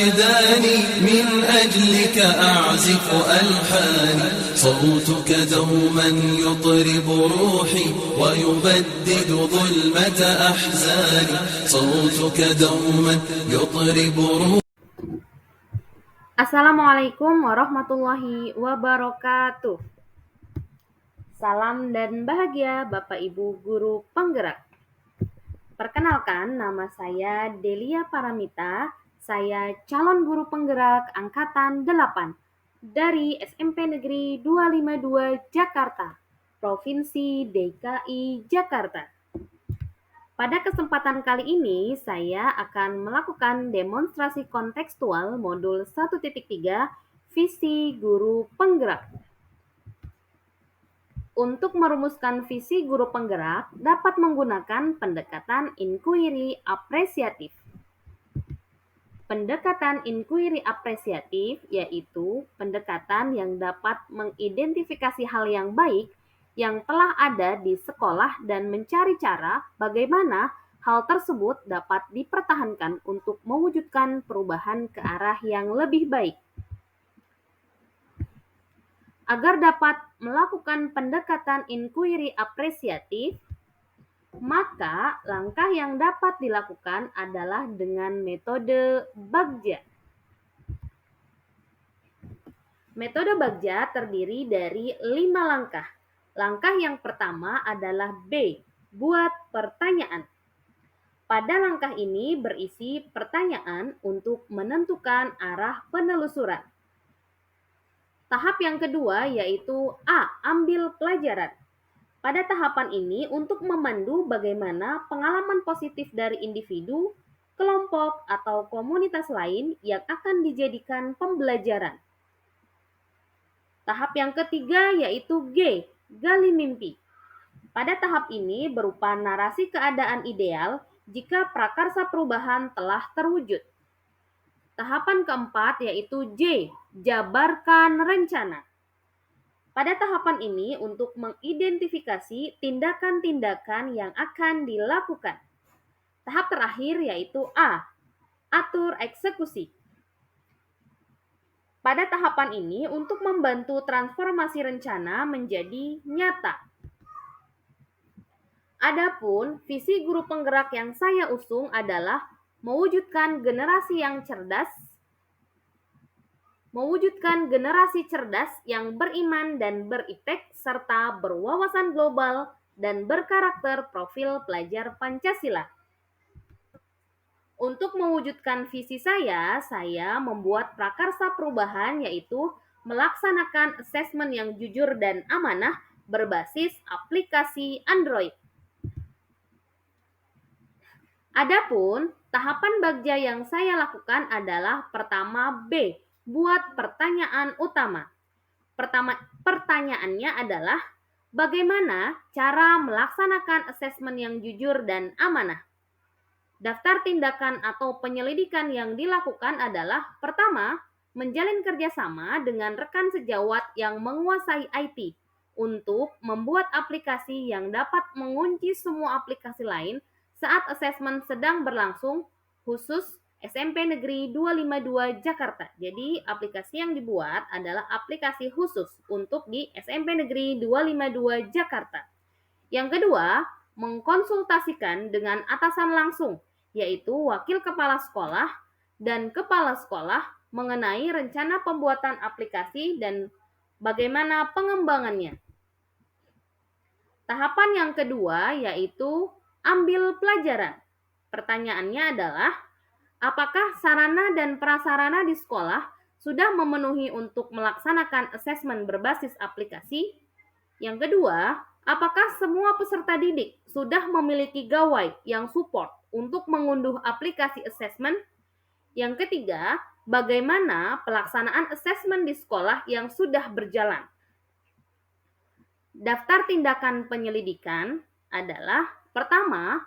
وجداني من أجلك أعزف ألحاني صوتك دوما يطرب روحي ويبدد ظلمة أحزاني صوتك دوما يطرب روحي. Assalamualaikum warahmatullahi wabarakatuh. Salam dan bahagia Bapak Ibu Guru Penggerak. Perkenalkan, nama saya Delia Paramita. Saya calon guru penggerak Angkatan 8 dari SMP Negeri 252 Jakarta, Provinsi DKI Jakarta. Pada kesempatan kali ini, saya akan melakukan demonstrasi kontekstual modul 1.3 Visi Guru Penggerak. Untuk merumuskan visi guru penggerak, dapat menggunakan pendekatan inquiry apresiatif. Pendekatan inquiry apresiatif yaitu pendekatan yang dapat mengidentifikasi hal yang baik yang telah ada di sekolah dan mencari cara bagaimana hal tersebut dapat dipertahankan untuk mewujudkan perubahan ke arah yang lebih baik. Agar dapat melakukan pendekatan inquiry apresiatif, maka langkah yang dapat dilakukan adalah dengan metode Bagja. Metode Bagja terdiri dari 5 langkah. Langkah yang pertama adalah B, buat pertanyaan. Pada langkah ini berisi pertanyaan untuk menentukan arah penelusuran. Tahap yang kedua yaitu A, ambil pelajaran. Pada tahapan ini untuk memandu bagaimana pengalaman positif dari individu, kelompok, atau komunitas lain yang akan dijadikan pembelajaran. Tahap yang ketiga yaitu G, gali mimpi. Pada tahap ini berupa narasi keadaan ideal jika prakarsa perubahan telah terwujud. Tahapan keempat yaitu J, jabarkan rencana. Pada tahapan ini untuk mengidentifikasi tindakan-tindakan yang akan dilakukan. Tahap terakhir yaitu A, atur eksekusi. Pada tahapan ini untuk membantu transformasi rencana menjadi nyata. Adapun visi guru penggerak yang saya usung adalah mewujudkan generasi cerdas yang beriman dan beriptek serta berwawasan global dan berkarakter profil pelajar Pancasila. Untuk mewujudkan visi saya membuat prakarsa perubahan yaitu melaksanakan asesmen yang jujur dan amanah berbasis aplikasi Android. Adapun tahapan Bagja yang saya lakukan adalah pertama B, buat pertanyaan utama. Pertanyaannya adalah bagaimana cara melaksanakan asesmen yang jujur dan amanah. Daftar tindakan atau penyelidikan yang dilakukan adalah pertama, menjalin kerjasama dengan rekan sejawat yang menguasai IT untuk membuat aplikasi yang dapat mengunci semua aplikasi lain saat asesmen sedang berlangsung, khusus SMP Negeri 252 Jakarta. Jadi aplikasi yang dibuat adalah aplikasi khusus untuk di SMP Negeri 252 Jakarta. Yang kedua, mengkonsultasikan dengan atasan langsung, yaitu wakil kepala sekolah dan kepala sekolah mengenai rencana pembuatan aplikasi dan bagaimana pengembangannya. Tahapan yang kedua yaitu ambil pelajaran. Pertanyaannya adalah, apakah sarana dan prasarana di sekolah sudah memenuhi untuk melaksanakan asesmen berbasis aplikasi? Yang kedua, apakah semua peserta didik sudah memiliki gawai yang support untuk mengunduh aplikasi asesmen? Yang ketiga, bagaimana pelaksanaan asesmen di sekolah yang sudah berjalan? Daftar tindakan penyelidikan adalah pertama,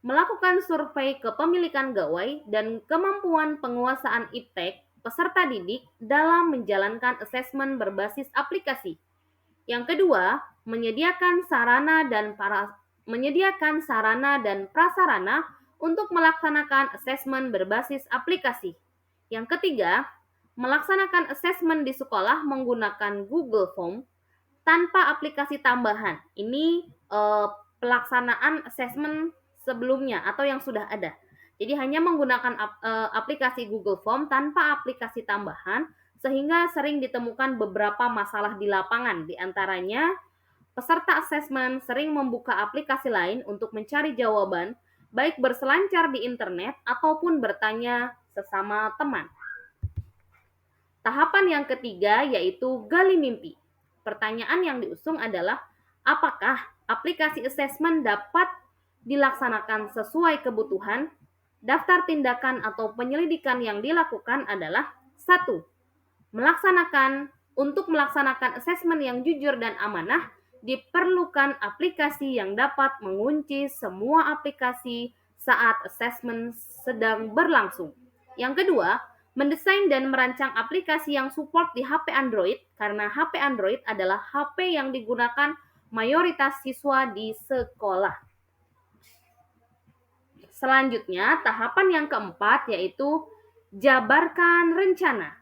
melakukan survei kepemilikan gawai dan kemampuan penguasaan iptek peserta didik dalam menjalankan asesmen berbasis aplikasi. Yang kedua, menyediakan sarana dan prasarana untuk melaksanakan asesmen berbasis aplikasi. Yang ketiga, melaksanakan asesmen di sekolah menggunakan Google Form tanpa aplikasi tambahan. Ini pelaksanaan asesmen sebelumnya atau yang sudah ada. Jadi hanya menggunakan aplikasi Google Form tanpa aplikasi tambahan, sehingga sering ditemukan beberapa masalah di lapangan. Di antaranya, peserta asesmen sering membuka aplikasi lain untuk mencari jawaban, baik berselancar di internet ataupun bertanya sesama teman. Tahapan yang ketiga yaitu gali mimpi. Pertanyaan yang diusung adalah, apakah aplikasi asesmen dapat dilaksanakan sesuai kebutuhan? Daftar tindakan atau penyelidikan yang dilakukan adalah 1. Untuk melaksanakan asesmen yang jujur dan amanah, diperlukan aplikasi yang dapat mengunci semua aplikasi saat asesmen sedang berlangsung. Yang kedua, mendesain dan merancang aplikasi yang support di HP Android, karena HP Android adalah HP yang digunakan mayoritas siswa di sekolah. Selanjutnya, tahapan yang keempat yaitu jabarkan rencana.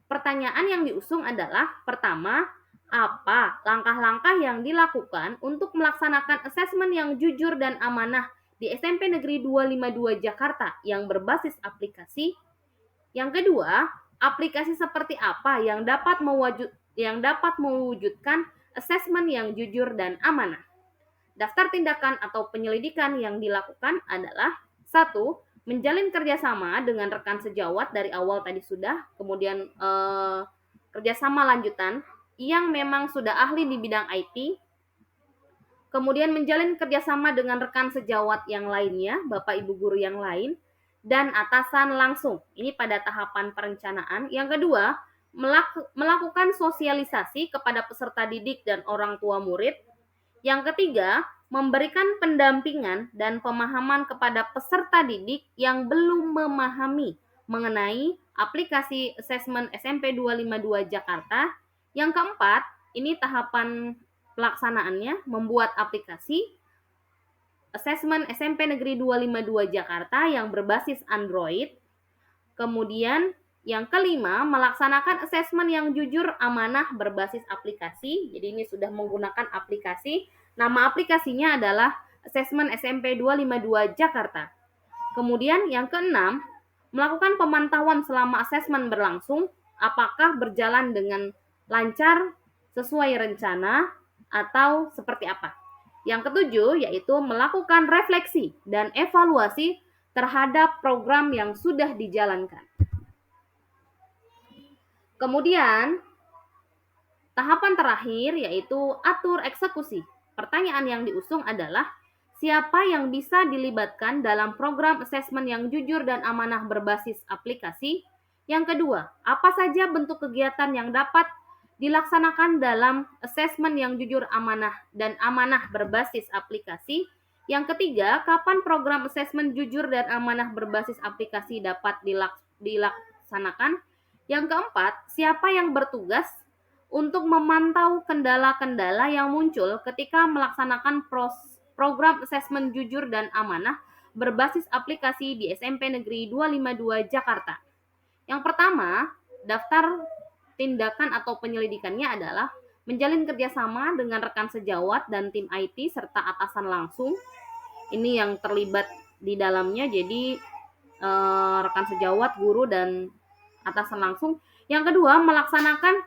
Pertanyaan yang diusung adalah, pertama, apa langkah-langkah yang dilakukan untuk melaksanakan asesmen yang jujur dan amanah di SMP Negeri 252 Jakarta yang berbasis aplikasi? Yang kedua, aplikasi seperti apa yang dapat mewujudkan asesmen yang jujur dan amanah? Daftar tindakan atau penyelidikan yang dilakukan adalah 1. Menjalin kerjasama dengan rekan sejawat dari awal tadi sudah, kemudian kerjasama lanjutan yang memang sudah ahli di bidang IT, kemudian menjalin kerjasama dengan rekan sejawat yang lainnya, Bapak Ibu guru yang lain, dan atasan langsung. Ini pada tahapan perencanaan. Yang kedua, melakukan sosialisasi kepada peserta didik dan orang tua murid. Yang ketiga, memberikan pendampingan dan pemahaman kepada peserta didik yang belum memahami mengenai aplikasi asesmen SMP 252 Jakarta. Yang keempat, ini tahapan pelaksanaannya, membuat aplikasi asesmen SMP Negeri 252 Jakarta yang berbasis Android. Kemudian yang kelima, melaksanakan asesmen yang jujur, amanah, berbasis aplikasi. Jadi ini sudah menggunakan aplikasi. Nama aplikasinya adalah Asesmen SMP 252 Jakarta. Kemudian yang keenam, melakukan pemantauan selama asesmen berlangsung, apakah berjalan dengan lancar, sesuai rencana, atau seperti apa. Yang ketujuh, yaitu melakukan refleksi dan evaluasi terhadap program yang sudah dijalankan. Kemudian, tahapan terakhir yaitu atur eksekusi. Pertanyaan yang diusung adalah, siapa yang bisa dilibatkan dalam program asesmen yang jujur dan amanah berbasis aplikasi? Yang kedua, apa saja bentuk kegiatan yang dapat dilaksanakan dalam asesmen yang jujur amanah dan amanah berbasis aplikasi? Yang ketiga, kapan program asesmen jujur dan amanah berbasis aplikasi dapat dilaksanakan? Yang keempat, siapa yang bertugas untuk memantau kendala-kendala yang muncul ketika melaksanakan program asesmen jujur dan amanah berbasis aplikasi di SMP Negeri 252 Jakarta. Yang pertama, daftar tindakan atau penyelidikannya adalah menjalin kerjasama dengan rekan sejawat dan tim IT serta atasan langsung. Ini yang terlibat di dalamnya, jadi rekan sejawat, guru, dan atasan langsung. Yang kedua, melaksanakan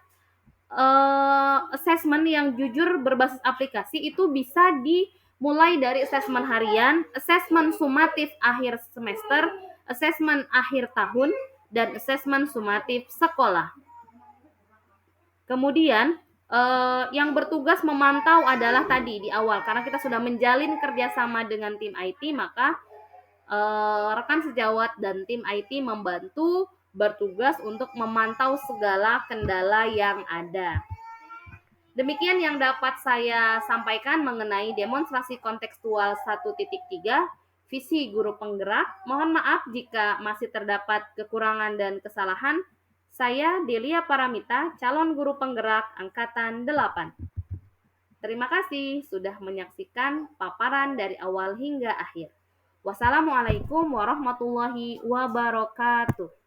asesmen yang jujur berbasis aplikasi itu bisa dimulai dari asesmen harian, asesmen sumatif akhir semester, asesmen akhir tahun, dan asesmen sumatif sekolah. Kemudian yang bertugas memantau adalah tadi di awal, karena kita sudah menjalin kerjasama dengan tim IT, maka rekan sejawat dan tim IT membantu bertugas untuk memantau segala kendala yang ada. Demikian yang dapat saya sampaikan mengenai demonstrasi kontekstual 1.3, visi guru penggerak. Mohon maaf jika masih terdapat kekurangan dan kesalahan. Saya Delia Paramita, calon guru penggerak angkatan 8. Terima kasih sudah menyaksikan paparan dari awal hingga akhir. Wassalamualaikum warahmatullahi wabarakatuh.